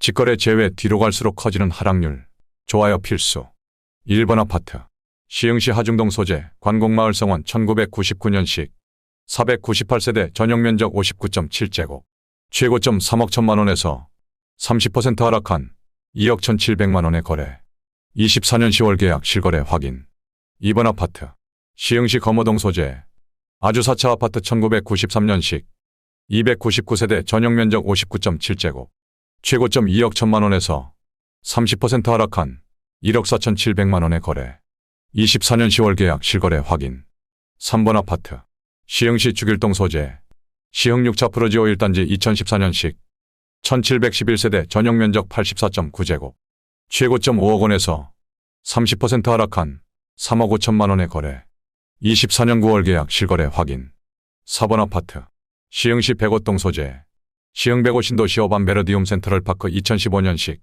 직거래 제외 뒤로 갈수록 커지는 하락률. 좋아요 필수. 1번 아파트. 시흥시 하중동 소재 관곡마을 성원 1999년식 498세대 전용면적 59.7제곱. 최고점 3억 1천만 원에서 30% 하락한 2억 1,700만 원에 거래. 24년 10월 계약 실거래 확인. 2번 아파트. 시흥시 검어동 소재 아주 4차 아파트 1993년식 299세대 전용면적 59.7제곱. 최고점 2억 1천만 원에서 30% 하락한 1억 4,700만 원에 거래. 24년 10월 계약 실거래 확인. 3번 아파트. 시흥시 죽일동 소재 시흥 6차 프로지오 1단지 2014년식 1711세대 전용면적 84.9제곱. 최고점 5억 원에서 30% 하락한 3억 5천만 원에 거래. 24년 9월 계약 실거래 확인. 4번 아파트. 시흥시 백오동 소재 시흥 백오 신도시 어반 메르디움 센트럴파크 2015년식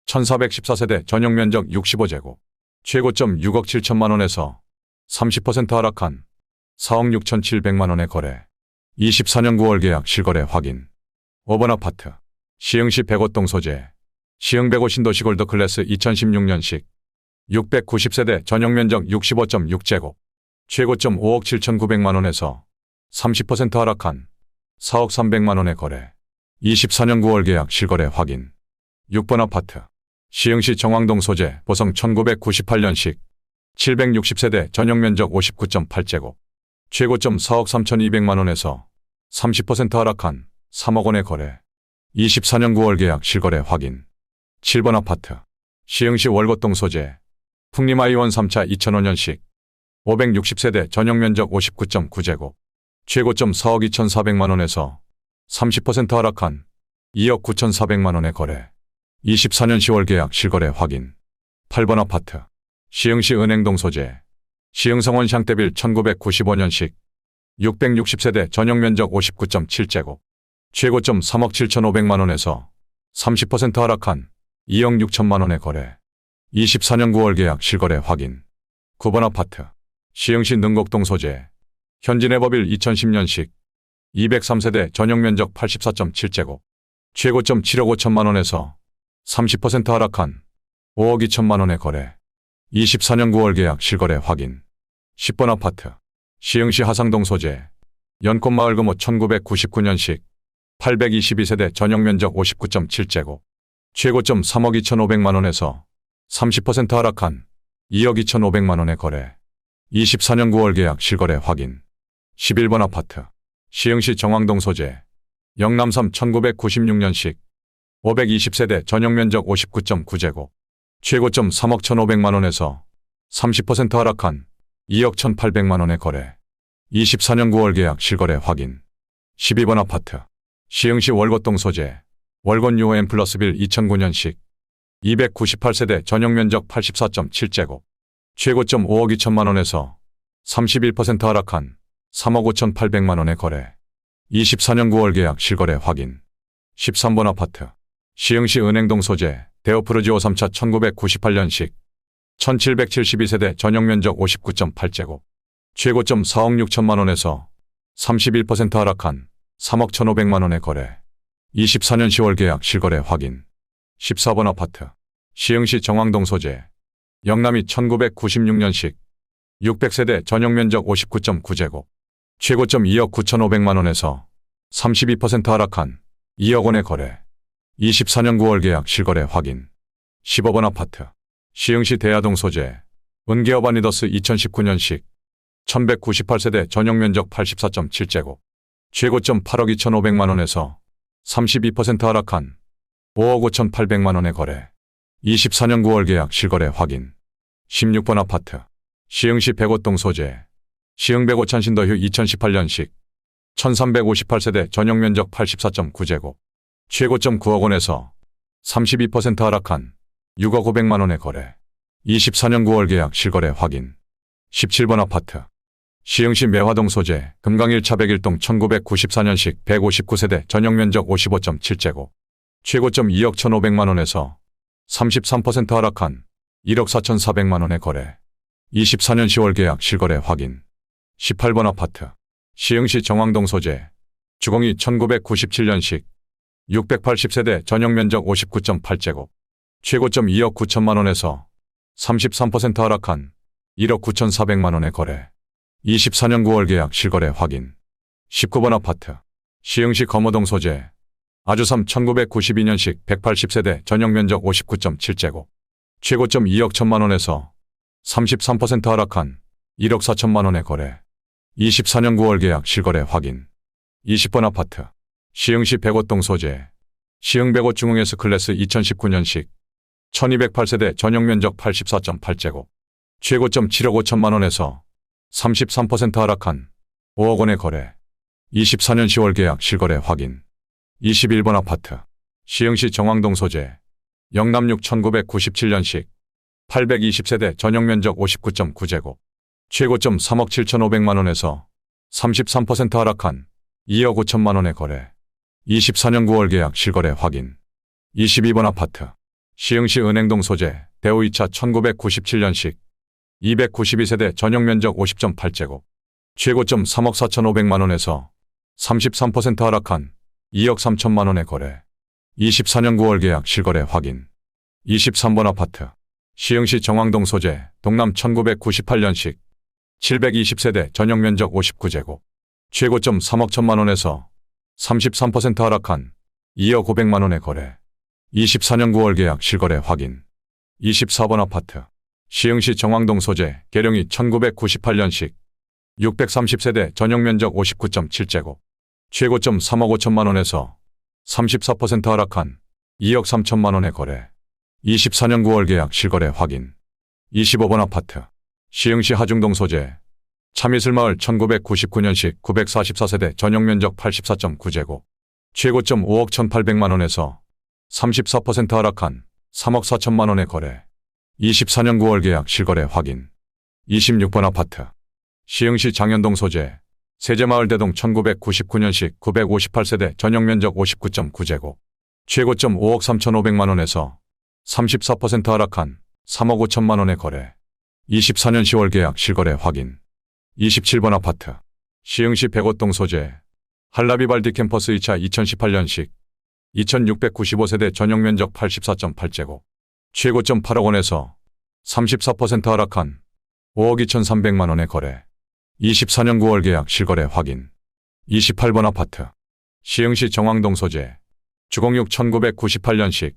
1414세대 전용면적 65제곱. 최고점 6억 7천만 원에서 30% 하락한 4억 6,700만 원에 거래. 24년 9월 계약 실거래 확인. 5번 아파트. 시흥시 백오동 소재 시흥 백오 신도시 골드 클래스 2016년식 690세대 전용면적 65.6제곱. 최고점 5억 7,900만 원에서 30% 하락한 4억 300만 원에 거래. 24년 9월 계약 실거래 확인. 6번 아파트. 시흥시 정왕동 소재 보성 1998년식 760세대 전용면적 59.8제곱. 최고점 4억 3,200만 원에서 30% 하락한 3억 원에 거래. 24년 9월 계약 실거래 확인. 7번 아파트. 시흥시 월곶동 소재 풍림아이원 3차 2005년식 560세대 전용면적 59.9제곱. 최고점 4억 2,400만 원에서 30% 하락한 2억 9,400만 원에 거래. 24년 10월 계약 실거래 확인. 8번 아파트. 시흥시 은행동 소재 시흥성원 샹떼빌 1995년식 660세대 전용면적 59.7제곱. 최고점 3억 7,500만 원에서 30% 하락한 2억 6천만 원에 거래. 24년 9월 계약 실거래 확인. 9번 아파트. 시흥시 능곡동 소재 현진해버빌 2010년식 203세대 전용면적 84.7제곱. 최고점 7억 5천만 원에서 30% 하락한 5억 2천만 원에 거래. 24년 9월 계약 실거래 확인. 10번 아파트. 시흥시 하상동 소재 연꽃마을 금호 1999년식 822세대 전용면적 59.7제곱. 최고점 3억 2,500만 원에서 30% 하락한 2억 2,500만 원에 거래. 24년 9월 계약 실거래 확인. 11번 아파트. 시흥시 정왕동 소재 영남삼 1996년식 520세대 전용면적 59.9제곱. 최고점 3억 1,500만 원에서 30% 하락한 2억 1,800만 원에 거래. 24년 9월 계약 실거래 확인. 12번 아파트. 시흥시 월곶동 소재 월곶 UOM 플러스빌 2009년식 298세대 전용면적 84.7제곱. 최고점 5억 2천만 원에서 31% 하락한 3억 5,800만 원에 거래. 24년 9월 계약 실거래 확인. 13번 아파트. 시흥시 은행동 소재 데오프르지오 3차 1998년식 1772세대 전용면적 59.8제곱. 최고점 4억 6천만 원에서 31% 하락한 3억 1,500만 원에 거래. 24년 10월 계약 실거래 확인. 14번 아파트. 시흥시 정왕동 소재 영남이 1996년식 600세대 전용면적 59.9제곱. 최고점 2억 9,500만 원에서 32% 하락한 2억 원에 거래. 24년 9월 계약 실거래 확인. 15번 아파트. 시흥시 대야동 소재 은계어바니더스 2019년식 1198세대 전용면적 84.7제곱. 최고점 8억 2,500만 원에서 32% 하락한 5억 5,800만 원에 거래. 24년 9월 계약 실거래 확인. 16번 아파트. 시흥시 백오동 소재 시흥 백오 찬신더휴 2018년식 1358세대 전용면적 84.9제곱. 최고점 9억 원에서 32% 하락한 6억 500만 원에 거래. 24년 9월 계약 실거래 확인. 17번 아파트. 시흥시 매화동 소재 금강 1차 101동 1994년식 159세대 전용면적 55.7제곱. 최고점 2억 1,500만 원에서 33% 하락한 1억 4,400만 원에 거래. 24년 10월 계약 실거래 확인. 18번 아파트. 시흥시 정왕동 소재 주공이 1997년식 680세대 전용면적 59.8제곱. 최고점 2억 9천만 원에서 33% 하락한 1억 9,400만 원에 거래. 24년 9월 계약 실거래 확인. 19번 아파트. 시흥시 검호동 소재. 아주삼 1992년식 180세대 전용면적 59.7제곱. 최고점 2억 1천만 원에서 33% 하락한 1억 4천만 원에 거래. 24년 9월 계약 실거래 확인. 20번 아파트. 시흥시 백오동 소재. 시흥 백오 중흥 S클래스 2019년식 1208세대 전용면적 84.8제곱. 최고점 7억 5천만 원에서 33% 하락한 5억 원에 거래. 24년 10월 계약 실거래 확인. 21번 아파트. 시흥시 정왕동 소재. 영남육 1997년식 820세대 전용면적 59.9제곱. 최고점 3억 7,500만 원에서 33% 하락한 2억 5천만 원에 거래. 24년 9월 계약 실거래 확인. 22번 아파트. 시흥시 은행동 소재. 대우 2차 1997년식 292세대 전용면적 50.8제곱. 최고점 3억 4,500만 원에서 33% 하락한 2억 3천만 원에 거래. 24년 9월 계약 실거래 확인. 23번 아파트. 시흥시 정왕동 소재. 동남 1998년식 720세대 전용면적 59제곱. 최고점 3억 1천만 원에서 33% 하락한 2억 500만 원에 거래. 24년 9월 계약 실거래 확인. 24번 아파트. 시흥시 정왕동 소재. 계룡이 1998년식 630세대 전용면적 59.7제곱. 최고점 3억 5천만 원에서 34% 하락한 2억 3천만 원에 거래. 24년 9월 계약 실거래 확인. 25번 아파트. 시흥시 하중동 소재. 참이슬마을 1999년식 944세대 전용면적 84.9제곱. 최고점 5억 1,800만 원에서 34% 하락한 3억 4천만 원에 거래. 24년 9월 계약 실거래 확인. 26번 아파트. 시흥시 장현동 소재. 세제마을 대동 1999년식 958세대 전용면적 59.9제곱. 최고점 5억 3,500만 원에서 34% 하락한 3억 5천만 원에 거래. 24년 10월 계약 실거래 확인. 27번 아파트. 시흥시 백오동 소재. 한라비발디 캠퍼스 2차 2018년식 2695세대 전용면적 84.8제곱. 최고점 8억 원에서 34% 하락한 5억 2,300만 원에 거래. 24년 9월 계약 실거래 확인. 28번 아파트. 시흥시 정왕동 소재. 주공육 1998년식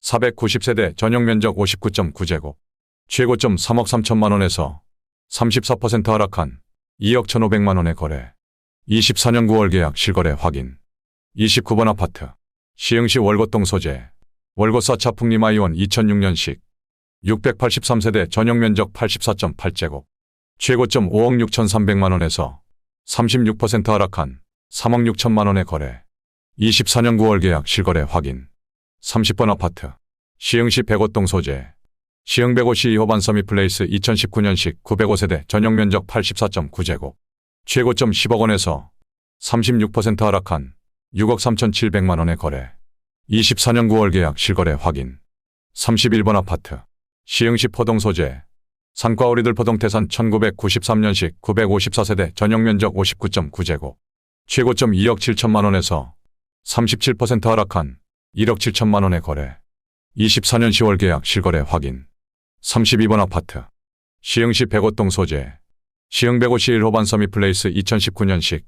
490세대 전용면적 59.9제곱. 최고점 3억 3천만 원에서 34% 하락한 2억 1,500만 원에 거래. 24년 9월 계약 실거래 확인. 29번 아파트. 시흥시 월곶동 소재. 월곶 4차 풍림아이원 2006년식 683세대 전용면적 84.8제곱. 최고점 5억 6,300만 원에서 36% 하락한 3억 6천만 원에 거래. 24년 9월 계약 실거래 확인. 30번 아파트. 시흥시 백오동 소재. 시흥 백오시 2호반 서밋플레이스 2019년식 905세대 전용면적 84.9제곱. 최고점 10억 원에서 36% 하락한 6억 3,700만 원에 거래. 24년 9월 계약 실거래 확인. 31번 아파트. 시흥시 포동 소재. 산과오리들 포동 태산 1993년식 954세대 전용면적 59.9제곱. 최고점 2억 7천만 원에서 37% 하락한 1억 7천만 원에 거래. 24년 10월 계약 실거래 확인. 32번 아파트. 시흥시 백오동 소재. 시흥 백오시 1호반 서밋플레이스 2019년식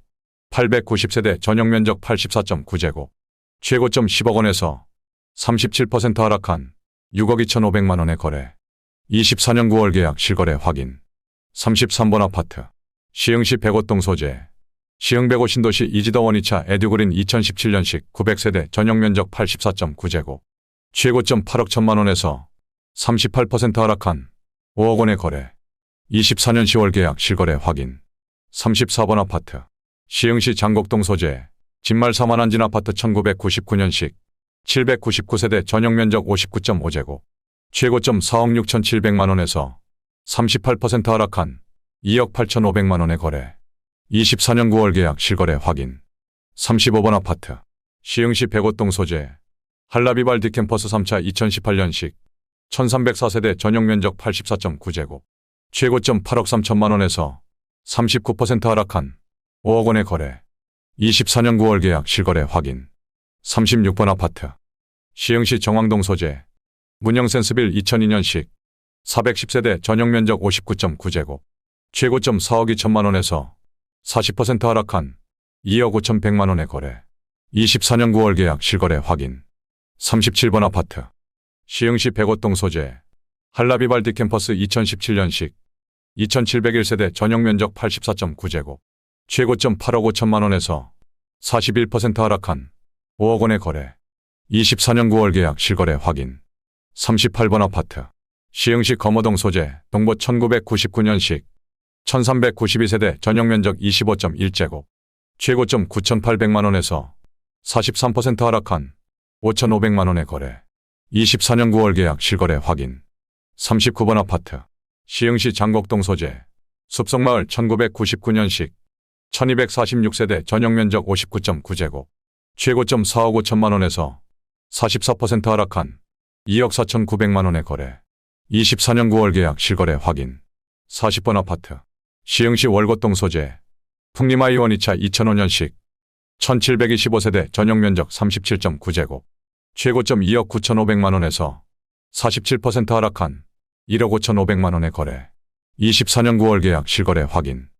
890세대 전용면적 84.9제곱. 최고점 10억 원에서 37% 하락한 6억 2,500만 원에 거래. 24년 9월 계약 실거래 확인. 33번 아파트. 시흥시 백오동 소재. 시흥 백오 신도시 이지더원 2차 에듀그린 2017년식 900세대 전용면적 84.9제곱. 최고점 8억 1천만 원에서 38% 하락한 5억 원에 거래. 24년 10월 계약 실거래 확인. 34번 아파트. 시흥시 장곡동 소재. 진말 사만한진 아파트 1999년식 799세대 전용면적 59.5제곱. 최고점 4억 6,700만 원에서 38% 하락한 2억 8,500만 원에 거래. 24년 9월 계약 실거래 확인. 35번 아파트. 시흥시 백오동 소재. 한라비발디 캠퍼스 3차 2018년식 1304세대 전용면적 84.9제곱. 최고점 8억 3천만 원에서 39% 하락한 5억 원에 거래. 24년 9월 계약 실거래 확인. 36번 아파트. 시흥시 정왕동 소재. 문영센스빌 2002년식. 410세대 전용면적 59.9제곱. 최고점 4억 2천만 원에서 40% 하락한 2억 5천100만 원에 거래. 24년 9월 계약 실거래 확인. 37번 아파트. 시흥시 백오동 소재. 한라비발디 캠퍼스 2017년식. 2701세대 전용면적 84.9제곱. 최고점 8억 5천만 원에서 41% 하락한 5억 원에 거래. 24년 9월 계약 실거래 확인. 38번 아파트. 시흥시 검어동 소재. 동보 1999년식. 1392세대 전용면적 25.1제곱. 최고점 9,800만 원에서 43% 하락한 5,500만 원에 거래. 24년 9월 계약 실거래 확인. 39번 아파트. 시흥시 장곡동 소재. 숲속마을 1999년식. 1246세대 전용면적 59.9제곱. 최고점 4억 5천만 원에서 44% 하락한 2억 4,900만 원에 거래. 24년 9월 계약 실거래 확인. 40번 아파트. 시흥시 월곶동 소재. 풍림아이원 2차 2005년식. 1725세대 전용면적 37.9제곱. 최고점 2억 9,500만 원에서 47% 하락한 1억 5,500만 원에 거래. 24년 9월 계약 실거래 확인.